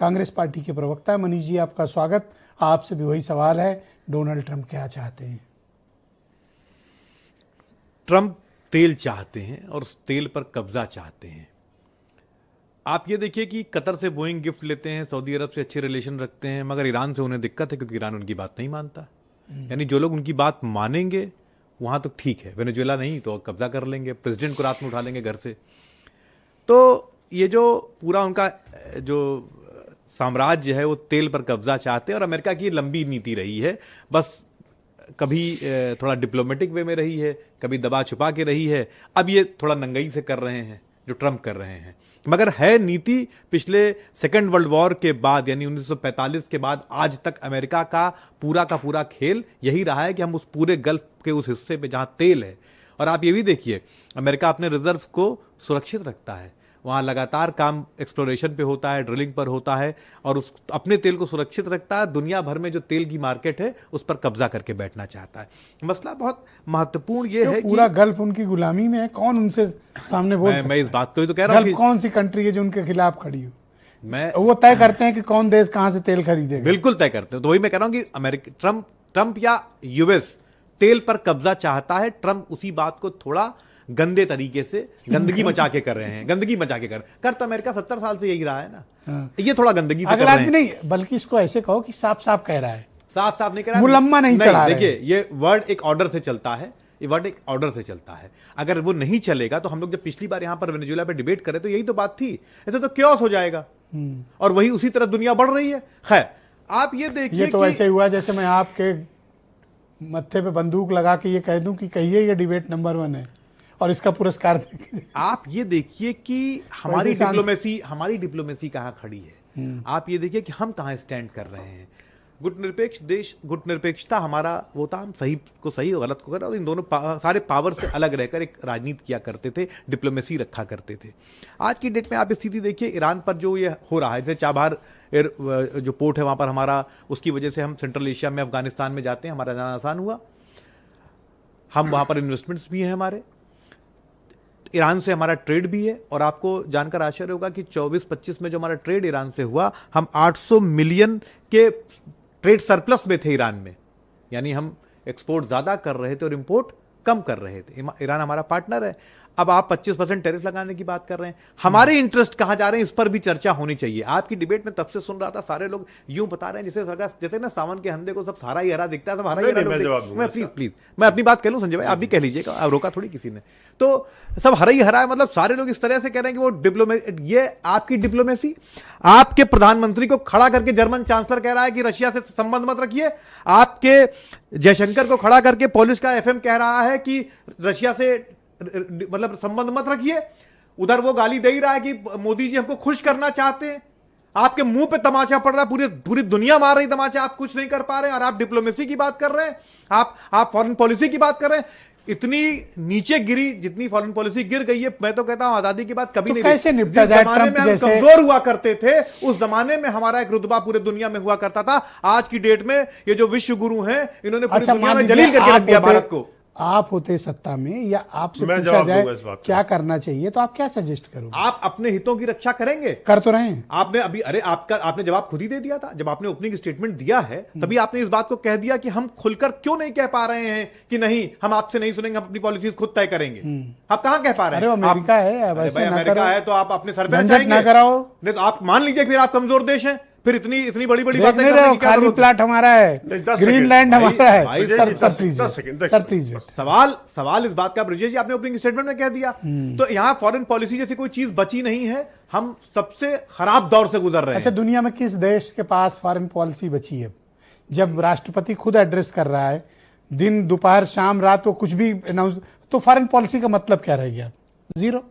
Congress party के प्रवक्ता है। मनीष जी, आपका स्वागत। आपसे भी वही सवाल है, डोनाल्ड ट्रंप क्या चाहते हैं? ट्रंप तेल चाहते हैं और उस तेल पर कब्जा चाहते हैं। आप ये देखिए कि कतर से बोइंग गिफ्ट लेते हैं, सऊदी अरब से अच्छे रिलेशन रखते हैं, मगर ईरान से उन्हें दिक्कत है क्योंकि ईरान उनकी बात नहीं मानता। यानी जो लोग उनकी बात मानेंगे वहां तो ठीक है, वेनेजुएला नहीं तो कब्जा कर लेंगे, प्रेसिडेंट को रात में उठा लेंगे घर से। तो ये जो पूरा उनका जो साम्राज्य है वो तेल पर कब्जा चाहते हैं। और अमेरिका की लंबी नीति रही है, बस कभी थोड़ा डिप्लोमेटिक वे में रही है, कभी दबा छुपा के रही है, अब ये थोड़ा नंगई से कर रहे हैं जो ट्रंप कर रहे हैं। मगर है नीति पिछले सेकेंड वर्ल्ड वॉर के बाद यानी 1945 के बाद आज तक अमेरिका का पूरा खेल यही रहा है कि हम उस पूरे गल्फ के उस हिस्से पे जहां तेल है, और आप ये भी देखिए अमेरिका अपने रिजर्व को सुरक्षित रखता है, वहाँ लगातार काम एक्सप्लोरेशन पे होता है, ड्रिलिंग पर होता है, और उस अपने तेल को सुरक्षित रखता है। दुनिया भर में जो तेल की मार्केट है उस पर कब्जा करके बैठना चाहता है। मसला बहुत महत्वपूर्ण ये है पूरा गल्फ उनकी गुलामी में है, कौन उनसे सामने बोल सकता है? मैं इस बात को ही तो कह रहा हूँ कि कौन सी कंट्री है जो उनके खिलाफ खड़ी हो? मैं वो तय करते हैं कि कौन देश कहां से तेल खरीदेगा। बिल्कुल तय करते हैं। तो वही मैं कह रहा हूं कि अमेरिका ट्रंप या यूएस तेल पर कब्जा चाहता है। ट्रंप उसी बात को थोड़ा गंदे तरीके से गंदगी मचा के कर रहे हैं। गंदगी मचा के कर तो अमेरिका 70 साल से यही रहा है ना। ये थोड़ा गंदगी से कर रहे हैं। नहीं, बल्कि इसको ऐसे कहो कि साफ साफ कह रहा है, साफ साफ नहीं कह रहा है, मुलम्मा नहीं चढ़ा रहे। देखिए ये वर्ड एक ऑर्डर से चलता है, ये वर्ड एक ऑर्डर से चलता है। अगर वो नहीं चलेगा तो हम लोग जब पिछली बार यहां पर वेनेजुएला पे डिबेट करे तो यही तो बात थी, ऐसे तो क्योस हो जाएगा और वही उसी तरह दुनिया बढ़ रही है। खैर आप ये देखिए, ये तो ऐसे हुआ जैसे मैं आपके मत्थे पे बंदूक लगा के ये कह दूं कि कहिए ये डिबेट नंबर 1 है और इसका पुरस्कार देखिए। आप ये देखिए कि हमारी डिप्लोमेसी कहाँ खड़ी है। आप ये देखिए कि हम कहाँ स्टैंड कर रहे हैं। गुटनिरपेक्ष देश, गुटनिरपेक्षता हमारा वो था, हम सही को सही और गलत को गलत, और इन दोनों सारे पावर से अलग रहकर एक राजनीति किया करते थे, डिप्लोमेसी रखा करते थे। आज की डेट में आप स्थिति देखिए, ईरान पर जो ये हो रहा है, जैसे चाबहार जो पोर्ट है वहाँ पर हमारा, उसकी वजह से हम सेंट्रल एशिया में अफगानिस्तान में जाते हैं, हमारा जाना आसान हुआ। हम वहाँ पर इन्वेस्टमेंट्स भी हैं हमारे, ईरान से हमारा ट्रेड भी है। और आपको जानकर आश्चर्य होगा कि 24-25 में जो हमारा ट्रेड ईरान से हुआ, हम 800 मिलियन के ट्रेड सरप्लस में थे ईरान में। यानी हम एक्सपोर्ट ज्यादा कर रहे थे और इंपोर्ट कम कर रहे थे। ईरान हमारा पार्टनर है। अब आप 25% टैरिफ लगाने की बात कर रहे हैं, हमारे इंटरेस्ट कहां जा रहे हैं इस पर भी चर्चा होनी चाहिए। आपकी डिबेट में तब से सुन रहा था, सारे लोग यूं बता रहे हैं जैसे सरकार, जैसे ना सावन के हंधे को सब हरा ही हरा दिखता है, सब हरा ही हरा। मैं प्लीज मैं अपनी बात कह लूं संजय भाई, आप भी कह लीजिएगा, अब रोका थोड़ी किसी ने। तो सब हरा ही हरा है, मतलब सारे लोग इस तरह से कह रहे हैं कि वो ये आपकी डिप्लोमेसी। आपके प्रधानमंत्री को खड़ा करके जर्मन चांसलर कह रहा है कि रशिया से संबंध मत रखिए। आपके जयशंकर को खड़ा करके पोलिश का एफएम कह रहा है कि रशिया से मतलब संबंध मत रखिए। उधर वो गाली दे ही रहा है कि मोदी जी हमको खुश करना चाहते हैं। आपके मुंह पे तमाचा पड़ रहा है, पूरी दुनिया मार रही तमाचा, आप कुछ नहीं कर पा रहे हैं, और आप डिप्लोमेसी की बात कर रहे हैं, आप फॉरेन पॉलिसी की बात कर रहे हैं। इतनी नीचे गिरी जितनी फॉरेन पॉलिसी गिर गई है, मैं तो कहता हूं आजादी की बात कभी तो नहीं। कैसे निपटा जाए? जमाने में हम कमजोर हुआ करते थे, उस जमाने में हमारा एक रुतबा पूरे दुनिया में हुआ करता था। आज की डेट में ये जो विश्व गुरु हैं, इन्होंने पूरी दुनिया में जलील करके रख दिया भारत को। आप होते सत्ता में या आपसे पूछा जाए क्या करना चाहिए, तो आप क्या सजेस्ट करोगे? आप अपने हितों की रक्षा करेंगे, कर तो रहे हैं। आपने अभी आपने जवाब खुद ही दे दिया था जब आपने ओपनिंग स्टेटमेंट दिया है, तभी आपने इस बात को कह दिया कि हम खुलकर क्यों नहीं कह पा रहे हैं कि नहीं हम आपसे नहीं सुनेंगे, हम अपनी पॉलिसीज खुद तय करेंगे। आप कहां कह पा रहे हैं? अरे अमेरिका है, अमेरिका है तो आप अपने सर पे जाएंगे, नहीं तो आप मान लीजिए फिर आप कमजोर देश हैं, फिर इतनी बड़ी बातें करने की क्या खाली प्लाट हमारा है, ग्रीनलैंड हमारा है। सर प्लीज सवाल इस बात का, ब्रिजेश जी आपने ओपनिंग स्टेटमेंट में कह दिया, तो यहाँ फॉरेन पॉलिसी जैसी कोई चीज बची नहीं है। हम सबसे खराब दौर से गुजर रहे हैं। अच्छा, दुनिया में किस देश के पास फॉरेन पॉलिसी बची है? जब राष्ट्रपति खुद एड्रेस कर रहा है, दिन दोपहर शाम रात को कुछ भी अनाउंस, तो फॉरेन पॉलिसी का मतलब क्या रह गया? जीरो।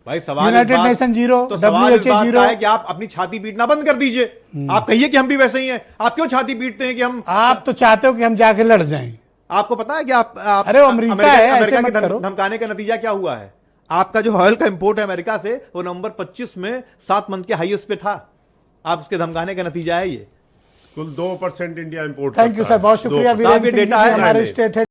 भाई सवाल United nation zero, WHO zero है कि आप अपनी छाती पीटना बंद कर दीजिए। आप कहिए कि हम भी वैसे ही हैं। आप क्यों छाती पीटते हैं कि हम? आप तो चाहते हो कि हम जाके लड़ जाएं। आपको पता है कि आप अरे अमेरिका है, अमेरिका के धमकाने का नतीजा क्या हुआ है? आपका जो ऑयल का इंपोर्ट है अमेरिका से, वो नवंबर 25 में 7 मंथ के हाईएस्ट पे था। आप उसके धमकाने का नतीजा है ये। कुल 2% India import. Thank you sir, बहुत शुक्रिया। वीरेंद्र सिंह जी हमारे स्टेट हेड।